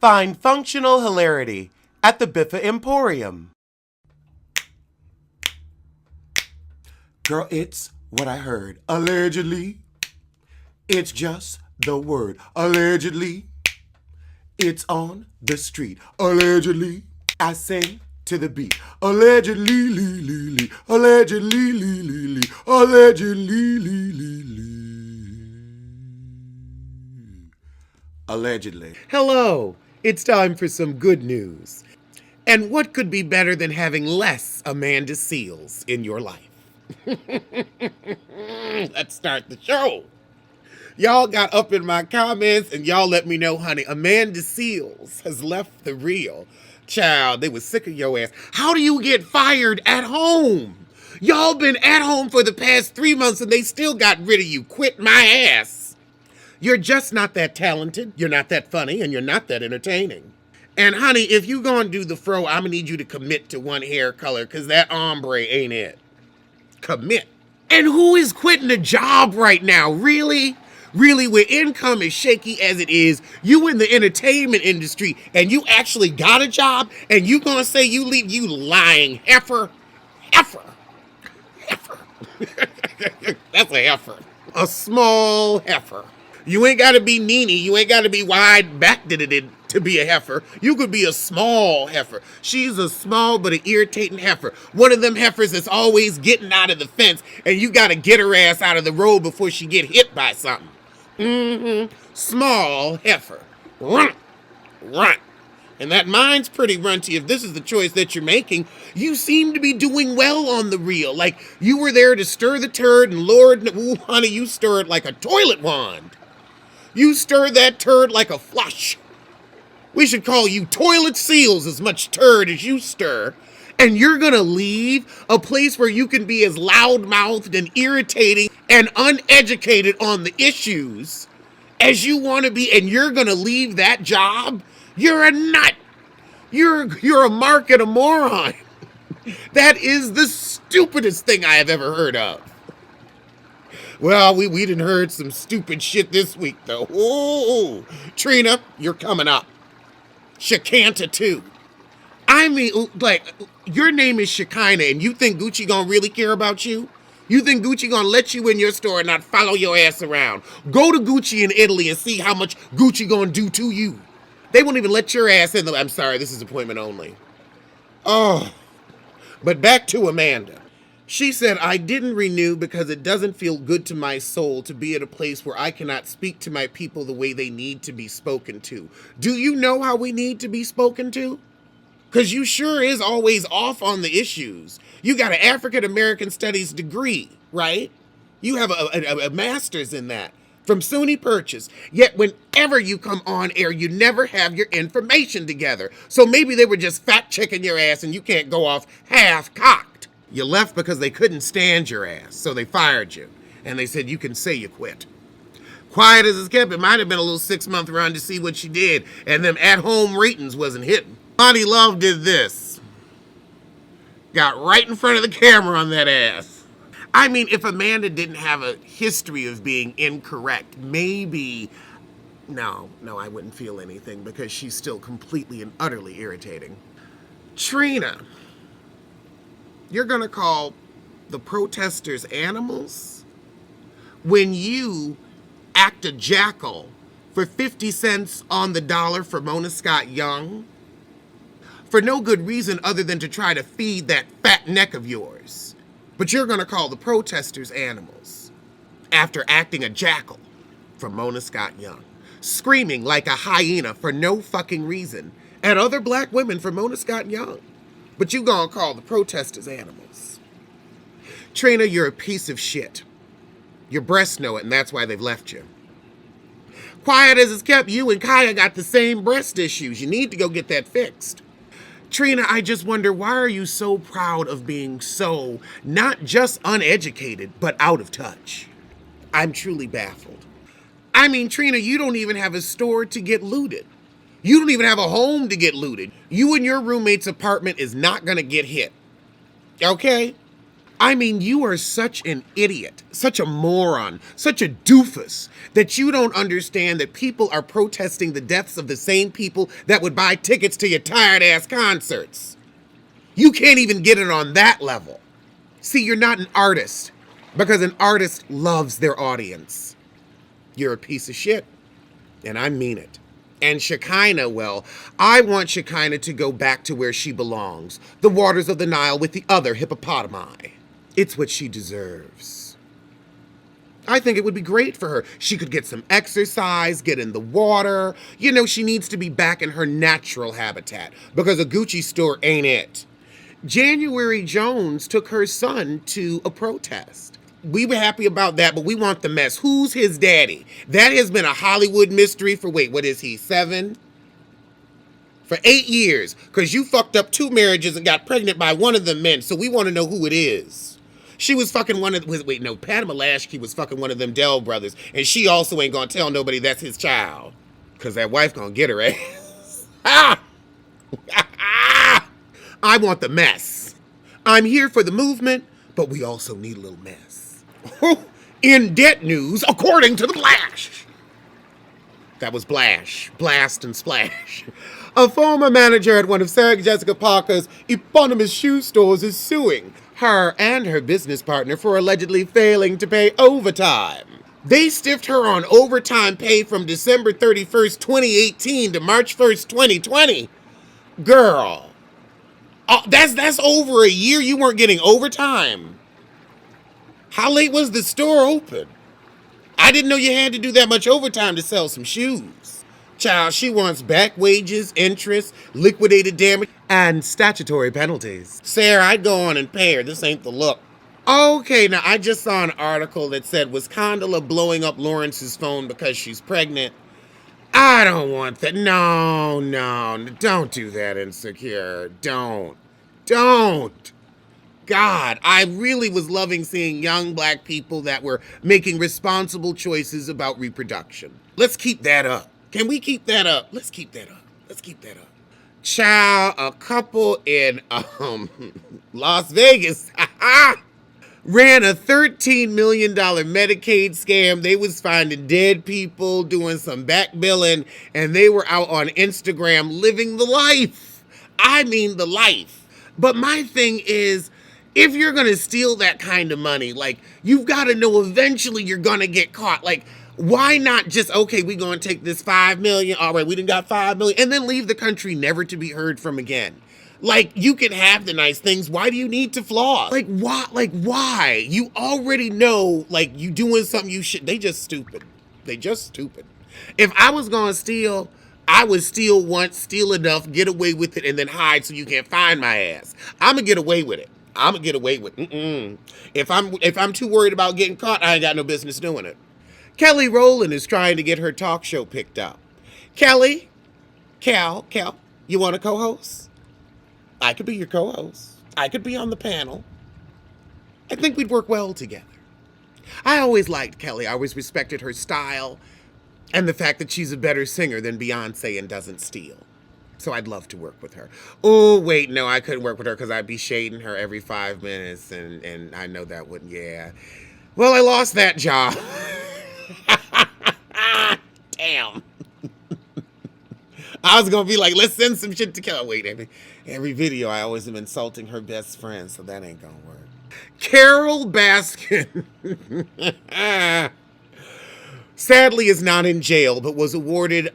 Find functional hilarity at the Biffa Emporium. Girl, it's what I heard. Allegedly. It's just the word. Allegedly. It's on the street. Allegedly. I sing to the beat. Allegedly, lee, lee, lee. Allegedly, lee, lee, lee. Allegedly, lee, lee, lee. Allegedly. Hello. It's time for some good news. And what could be better than having less Amanda Seales in your life? Let's start the show. Y'all got up in my comments and y'all let me know, honey, Amanda Seales has left the Real. Child, they was sick of your ass. How do you get fired at home? Y'all been at home for the past 3 months and they still got rid of you. Quit my ass. You're just not that talented, you're not that funny, and you're not that entertaining. And honey, if you gonna do the fro, I'm gonna need you to commit to one hair color, cause that ombre ain't it. Commit. And who is quitting a job right now? Really? Really, where income is shaky as it is, you in the entertainment industry and you actually got a job and you gonna say you leave, you lying heifer? Heifer. Heifer. That's a heifer. A small heifer. You ain't gotta be Nene, you ain't gotta be wide-backed to be a heifer. You could be a small heifer. She's a small but an irritating heifer. One of them heifers that's always getting out of the fence and you gotta get her ass out of the road before she get hit by something. Small heifer. Run. Run. And that mind's pretty runty. If this is the choice that you're making, you seem to be doing well on the Real. Like you were there to stir the turd and Lord, ooh, honey, you stir it like a toilet wand. You stir that turd like a flush. We should call you Toilet Seals, as much turd as you stir. And you're gonna leave a place where you can be as loud-mouthed and irritating and uneducated on the issues as you want to be, and you're gonna leave that job? You're a nut. You're a mark and a moron. That is the stupidest thing I have ever heard of. Well, we done heard some stupid shit this week, though. Oh, Trina, you're coming up. Shekina, too. I mean, like, your name is Shekina, and you think Gucci gonna really care about you? You think Gucci gonna let you in your store and not follow your ass around? Go to Gucci in Italy and see how much Gucci gonna do to you. They won't even let your ass in. I'm sorry, this is appointment only. Oh, but back to Amanda. She said, I didn't renew because it doesn't feel good to my soul to be at a place where I cannot speak to my people the way they need to be spoken to. Do you know how we need to be spoken to? Because you sure is always off on the issues. You got an African American Studies degree, right? You have a master's in that from SUNY Purchase. Yet whenever you come on air, you never have your information together. So maybe they were just fact checking your ass and you can't go off half-cocked. You left because they couldn't stand your ass, so they fired you. And they said you can say you quit. Quiet as it's kept, it might have been a little 6-month run to see what she did, and them at-home ratings wasn't hitting. Monty Love did this. Got right in front of the camera on that ass. I mean, if Amanda didn't have a history of being incorrect, maybe... No, I wouldn't feel anything because she's still completely and utterly irritating. Trina, you're gonna call the protesters animals? When you act a jackal for 50 cents on the dollar for Mona Scott Young? For no good reason other than to try to feed that fat neck of yours. But you're gonna call the protesters animals after acting a jackal for Mona Scott Young. Screaming like a hyena for no fucking reason at other black women for Mona Scott Young. But you gonna call the protesters animals. Trina, you're a piece of shit. Your breasts know it, and that's why they've left you. Quiet as it's kept, you and Kaya got the same breast issues. You need to go get that fixed. Trina, I just wonder, why are you so proud of being so, not just uneducated, but out of touch? I'm truly baffled. I mean, Trina, you don't even have a store to get looted. You don't even have a home to get looted. You and your roommate's apartment is not gonna get hit. Okay? I mean, you are such an idiot, such a moron, such a doofus, that you don't understand that people are protesting the deaths of the same people that would buy tickets to your tired-ass concerts. You can't even get it on that level. See, you're not an artist, because an artist loves their audience. You're a piece of shit, and I mean it. And Shekina, well, I want Shekina to go back to where she belongs, the waters of the Nile with the other hippopotami. It's what she deserves. I think it would be great for her. She could get some exercise, get in the water. You know, she needs to be back in her natural habitat, because a Gucci store ain't it. January Jones took her son to a protest. We were happy about that, but we want the mess. Who's his daddy? That has been a Hollywood mystery for, wait, what is he, 7? For 8 years, because you fucked up 2 marriages and got pregnant by one of the men, so we want to know who it is. She was fucking one of, wait, no, Pat Malashki was fucking one of them Dell brothers, and she also ain't gonna tell nobody that's his child, because that wife gonna get her ass. Ah! I want the mess. I'm here for the movement, but we also need a little mess. In debt news, according to the Blash. That was Blash. Blast and splash. A former manager at one of Sarah Jessica Parker's eponymous shoe stores is suing her and her business partner for allegedly failing to pay overtime. They stiffed her on overtime pay from December 31st, 2018 to March 1st, 2020. Girl. That's over a year you weren't getting overtime. How late was the store open? I didn't know you had to do that much overtime to sell some shoes. Child, she wants back wages, interest, liquidated damage, and statutory penalties. Sarah, I'd go on and pay her. This ain't the look. Okay, now I just saw an article that said, was Condola blowing up Lawrence's phone because she's pregnant? I don't want that. No, don't do that, Insecure. Don't. God, I really was loving seeing young black people that were making responsible choices about reproduction. Let's keep that up. Can we keep that up? Let's keep that up. Child, a couple in Las Vegas ran a $13 million Medicaid scam. They was finding dead people, doing some back billing, and they were out on Instagram living the life. I mean the life. But my thing is, if you're gonna steal that kind of money, like, you've gotta know eventually you're gonna get caught. Like, why not just, okay, we gonna take this $5 million, all right, we done got $5 million, and then leave the country never to be heard from again? Like, you can have the nice things. Why do you need to floss? Like, why? Why? You already know, like, you doing something you should. They just stupid. If I was gonna steal, I would steal once, steal enough, get away with it, and then hide so you can't find my ass. I'm gonna get away with it. If I'm too worried about getting caught, I ain't got no business doing it. Kelly Rowland is trying to get her talk show picked up. Kelly, Cal, you want to co-host? I could be your co-host. I could be on the panel. I think we'd work well together. I always liked Kelly. I always respected her style and the fact that she's a better singer than Beyonce and doesn't steal. So I'd love to work with her. Oh, wait, no, I couldn't work with her because I'd be shading her every 5 minutes, and I know that wouldn't, yeah. Well, I lost that job. Damn. I was going to be like, let's send some shit to Kelly. Wait, every video I always am insulting her best friend, so that ain't going to work. Carole Baskin. Sadly is not in jail, but was awarded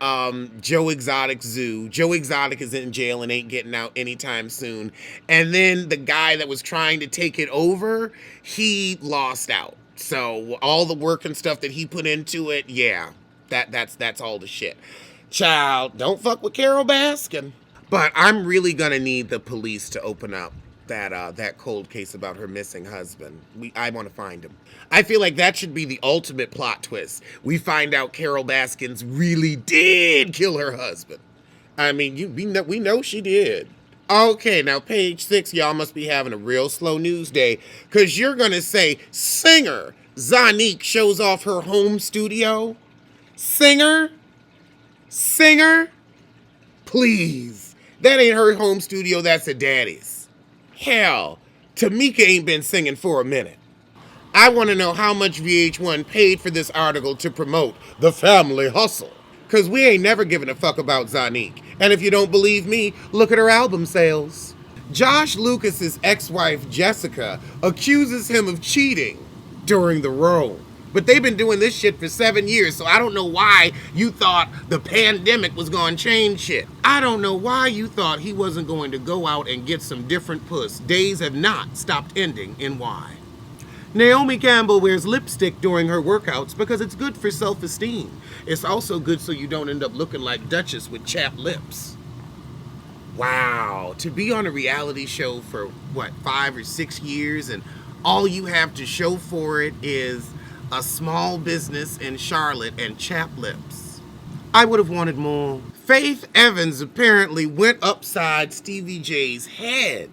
Joe Exotic Zoo. Joe Exotic is in jail and ain't getting out anytime soon. And then the guy that was trying to take it over, he lost out. So all the work and stuff that he put into it, yeah, that's all the shit. Child, don't fuck with Carole Baskin. But I'm really gonna need the police to open up that cold case about her missing husband. I want to find him. I feel like that should be the ultimate plot twist. We find out Carole Baskins really did kill her husband. I mean, we know she did. Okay, now page 6, y'all must be having a real slow news day, because you're going to say, singer Zanique shows off her home studio? Singer? Please. That ain't her home studio, that's her daddy's. Hell, Tamika ain't been singing for a minute. I want to know how much VH1 paid for this article to promote the family hustle. Because we ain't never given a fuck about Zanique. And if you don't believe me, look at her album sales. Josh Lucas's ex-wife, Jessica, accuses him of cheating during the role. But they've been doing this shit for 7 years, so I don't know why you thought the pandemic was going to change shit. I don't know why you thought he wasn't going to go out and get some different puss. Days have not stopped ending in Y. Naomi Campbell wears lipstick during her workouts because it's good for self-esteem. It's also good so you don't end up looking like Duchess with chapped lips. Wow, to be on a reality show for, 5 or 6 years, and all you have to show for it is a small business in Charlotte and chapped lips. I would have wanted more. Faith Evans apparently went upside Stevie J's head.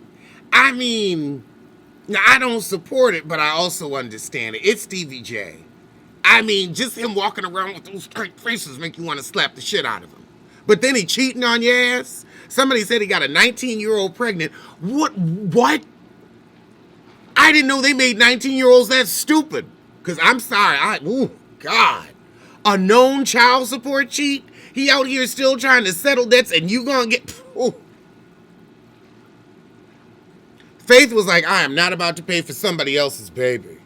I mean, now, I don't support it, but I also understand it. It's Stevie J. I mean, just him walking around with those straight faces make you want to slap the shit out of him. But then he cheating on your ass? Somebody said he got a 19-year-old pregnant. What? I didn't know they made 19-year-olds that stupid. Because I'm sorry, God. A known child support cheat? He out here still trying to settle debts and you gonna get... Ooh. Faith was like, I am not about to pay for somebody else's baby.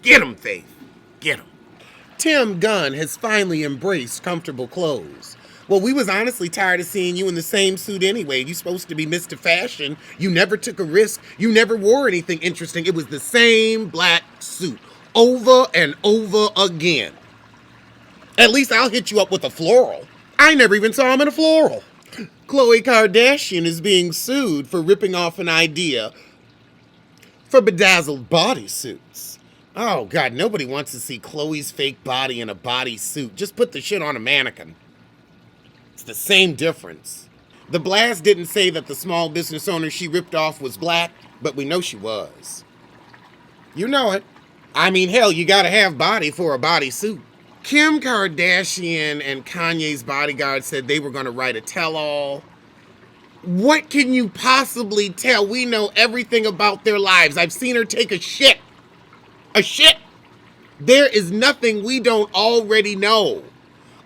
Get him, Faith. Get him. Tim Gunn has finally embraced comfortable clothes. Well, we was honestly tired of seeing you in the same suit anyway. You supposed to be Mr. Fashion. You never took a risk. You never wore anything interesting. It was the same black suit over and over again. At least I'll hit you up with a floral. I never even saw him in a floral. Khloe Kardashian is being sued for ripping off an idea for bedazzled bodysuits. Oh, God, nobody wants to see Khloe's fake body in a bodysuit. Just put the shit on a mannequin. It's the same difference. The blast didn't say that the small business owner she ripped off was black, but we know she was. You know it. I mean, hell, you gotta have body for a bodysuit. Kim Kardashian and Kanye's bodyguard said they were gonna write a tell-all. What can you possibly tell? We know everything about their lives. I've seen her take a shit. A shit. There is nothing we don't already know.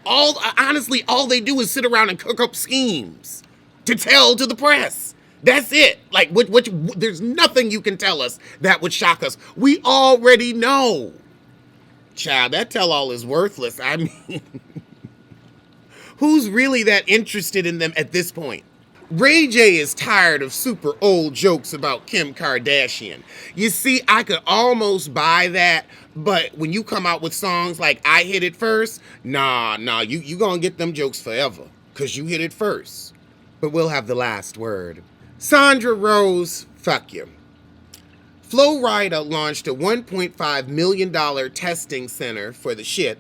Honestly, all they do is sit around and cook up schemes to tell to the press. That's it. Like, there's nothing you can tell us that would shock us. We already know. Child, that tell-all is worthless. I mean, who's really that interested in them at this point? Ray J is tired of super old jokes about Kim Kardashian. You see, I could almost buy that, but when you come out with songs like I Hit It First, nah, you gonna get them jokes forever, because you hit it first. But we'll have the last word. Sandra Rose, fuck you. Flo Rida launched a $1.5 million testing center for the shit,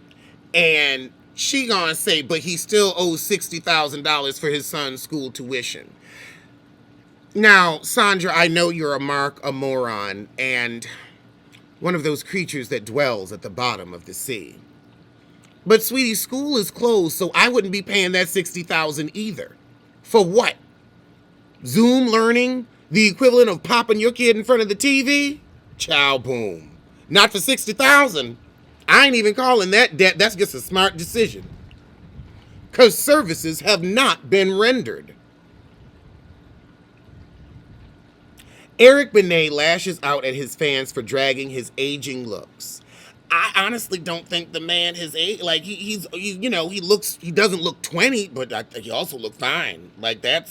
and she gonna say, but he still owes $60,000 for his son's school tuition. Now, Sandra, I know you're a moron, and one of those creatures that dwells at the bottom of the sea. But, sweetie, school is closed, so I wouldn't be paying that $60,000 either. For what? Zoom learning? The equivalent of popping your kid in front of the TV? Chow boom. Not for $60,000. I ain't even calling that debt. That's just a smart decision. Because services have not been rendered. Eric Benet lashes out at his fans for dragging his aging looks. I honestly don't think the man his age, like he doesn't look 20, but he also looks fine. Like that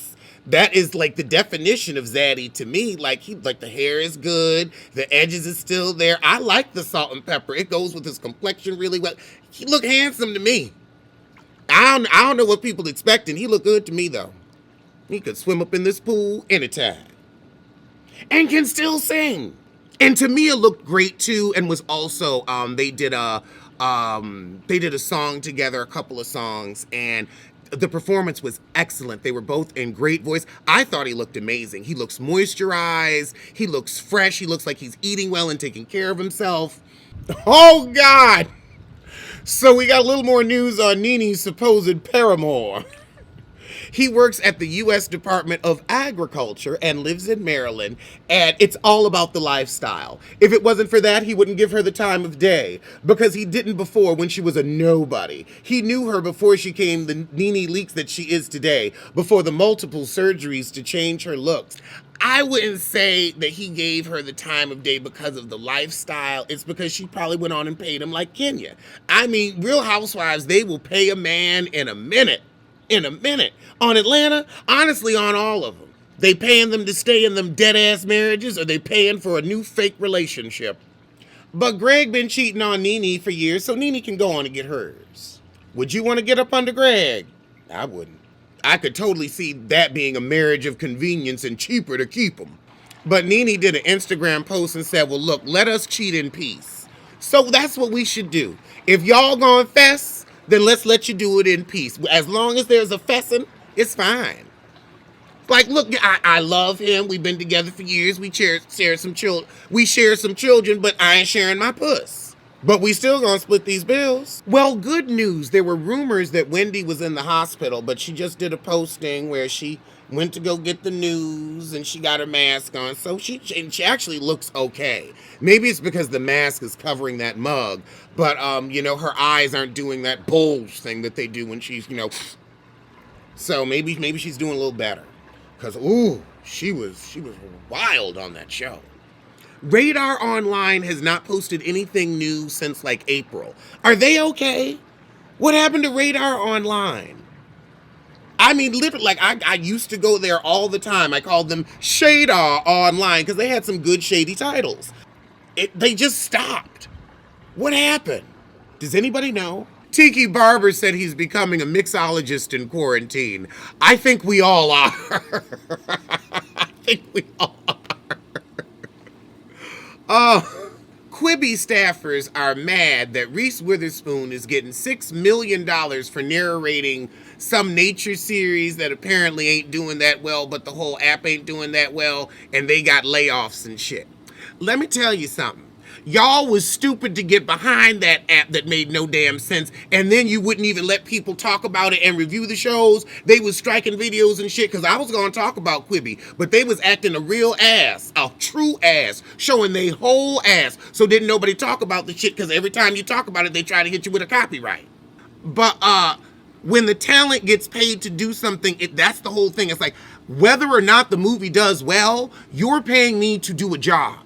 is like the definition of zaddy to me. Like the hair is good, the edges is still there. I like the salt and pepper. It goes with his complexion really well. He look handsome to me. I don't know what people expecting. He look good to me though. He could swim up in this pool anytime, and can still sing. And Tamia looked great too, and was also they did a song together, a couple of songs, and the performance was excellent. They were both in great voice. I thought he looked amazing. He looks moisturized. He looks fresh. He looks like he's eating well and taking care of himself. Oh, God. So we got a little more news on Nene's supposed paramour. He works at the U.S. Department of Agriculture and lives in Maryland, and it's all about the lifestyle. If it wasn't for that, he wouldn't give her the time of day, because he didn't before when she was a nobody. He knew her before she came the Nene Leakes that she is today, before the multiple surgeries to change her looks. I wouldn't say that he gave her the time of day because of the lifestyle. It's because she probably went on and paid him like Kenya. I mean, Real Housewives, they will pay a man in a minute. In a minute. On Atlanta, honestly, on all of them. They paying them to stay in them dead-ass marriages, or they paying for a new fake relationship. But Greg been cheating on Nene for years, so Nene can go on and get hers. Would you want to get up under Greg? I wouldn't. I could totally see that being a marriage of convenience and cheaper to keep them. But Nene did an Instagram post and said, well, look, let us cheat in peace. So that's what we should do. If y'all gonna fess, then let's let you do it in peace. As long as there's a fessing, it's fine. Like, look, I love him. We've been together for years. We share some children, but I ain't sharing my puss. But we still gonna split these bills. Well, good news. There were rumors that Wendy was in the hospital, but she just did a posting where she went to go get the news and she got her mask on. So she actually looks okay. Maybe it's because the mask is covering that mug, but her eyes aren't doing that bulge thing that they do when she's, So maybe she's doing a little better. Cause she was wild on that show. Radar Online has not posted anything new since like April. Are they okay? What happened to Radar Online? I mean, literally, like I used to go there all the time. I called them Shadar Online because they had some good shady titles. They just stopped. What happened? Does anybody know? Tiki Barber said he's becoming a mixologist in quarantine. I think we all are. I think we all are. Quibi staffers are mad that Reese Witherspoon is getting $6 million for narrating some nature series that apparently ain't doing that well, but the whole app ain't doing that well, and they got layoffs and shit. Let me tell you something. Y'all was stupid to get behind that app that made no damn sense, and then you wouldn't even let people talk about it and review the shows. They was striking videos and shit, because I was going to talk about Quibi, but they was acting a real ass, a true ass, showing they whole ass, so didn't nobody talk about the shit, because every time you talk about it, they try to hit you with a copyright. But when the talent gets paid to do something, that's the whole thing. It's like, whether or not the movie does well, you're paying me to do a job.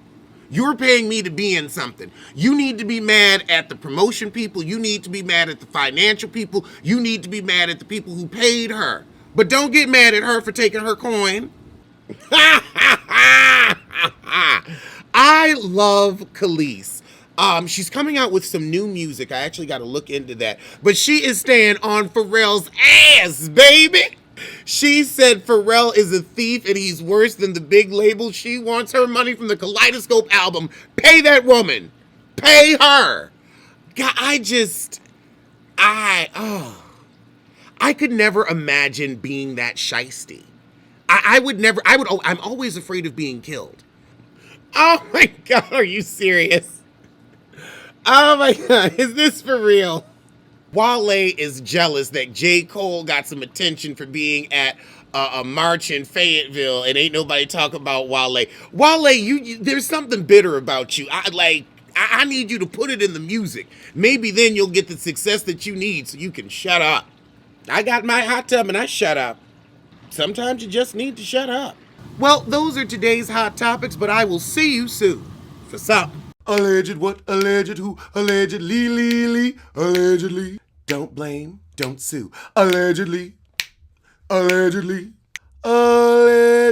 You're paying me to be in something. You need to be mad at the promotion people. You need to be mad at the financial people. You need to be mad at the people who paid her. But don't get mad at her for taking her coin. I love Kelis. She's coming out with some new music. I actually got to look into that. But she is staying on Pharrell's ass, baby. She said Pharrell is a thief and he's worse than the big label. She wants her money from the Kaleidoscope album. Pay that woman. Pay her. God, I could never imagine being that shiesty. I'm always afraid of being killed. Oh my God, are you serious? Oh my God, is this for real? Wale is jealous that J. Cole got some attention for being at a march in Fayetteville, and ain't nobody talk about Wale. Wale, there's something bitter about you. I need you to put it in the music. Maybe then you'll get the success that you need so you can shut up. I got my hot tub and I shut up. Sometimes you just need to shut up. Well, those are today's hot topics, but I will see you soon for something. Alleged what? Alleged who? Allegedly, allegedly. Don't blame, don't sue. Allegedly, allegedly, allegedly.